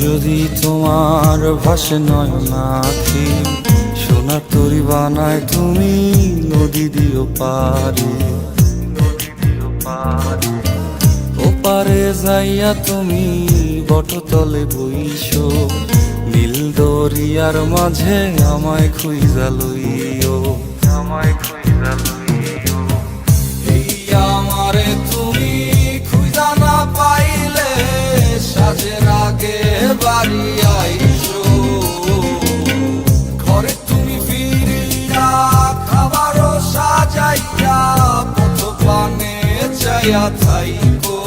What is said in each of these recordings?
যদি তোমার ভাসে নয়নাখি, সোনার তরি বানায় তুমি নদী দিও পারে। ওপারে যাইয়া তুমি বটতলে বইসো, নীল দরিয়ার মাঝে আমায় খুঁজা লইও, আমায় খুঁজা লইও। এই আমারে তুমি খুঁজা না পাইলে সাজের আগে বাড়ি আইসো, ঘরে তুমি ফিরিয়া খাবারও সাজাইয়া পথ পানে চাইয়া থাইকো।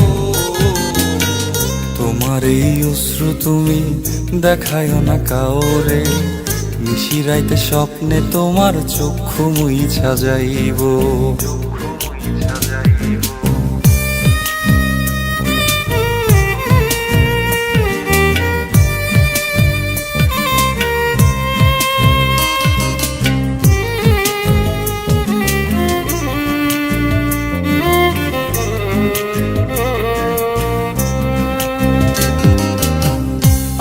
তোমার এই অশ্রু তুমি দেখায় না কাউরে, নিশিরাইতে স্বপ্নে তোমার চক্ষু মুইছা যাইব।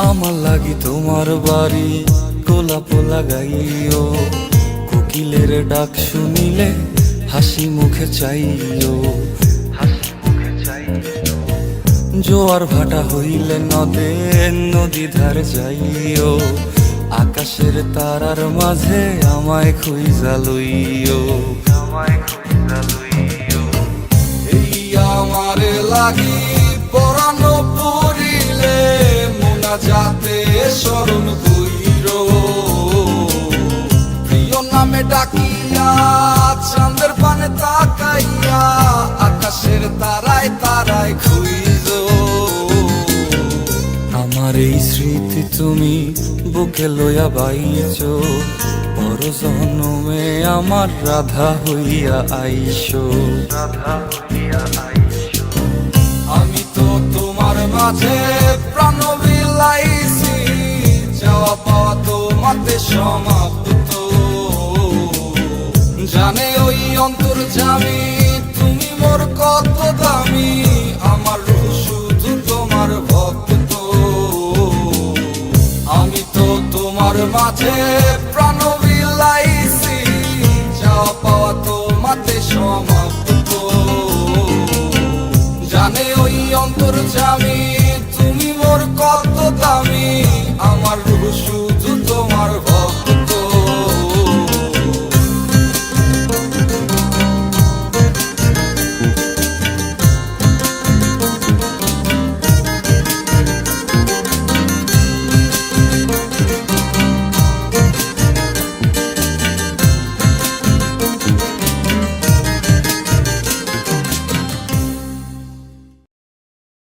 আমার লাগি তোমার বাড়ি গোলাপ লাগাইও, কোকিলের ডাক শুনিলে হাসি মুখে চাইও, হাসি মুখে চাইও। জোয়ার ভাটা হইলে নদে নদী ধারে যাইও, আকাশের তারার মাঝে আমায় খুঁজা লইও, আমায় খুঁজা লইও। এই আমারে লাগি পরানো পড়িলে যাতে স্মরণ কইরো, প্রিয় নামে ডাকিয়া চাঁদের পানে তাকাইয়া আকাশের তারায় তারায় খুঁজো। আমার এই স্মৃতি তুমি বুকে লইয়া বাইছো, পর জন্মে আমার রাধা হইয়া আইসো, রাধা হইয়া আইসো। আমি তো তোমার মাঝে প্রাণ বিলাইছি, যাওয়া পাওয়া তোমাতে সমাপ্ত। জানে ওই অন্তর্যামী তুমি মোর কত দামি, আমার রূহ শুধু তোমার ভক্ত। আমি তো তোমার মাঝে প্রাণ বিলাইছি, যাওয়া পাওয়া তোমাতে সমাপ্ত।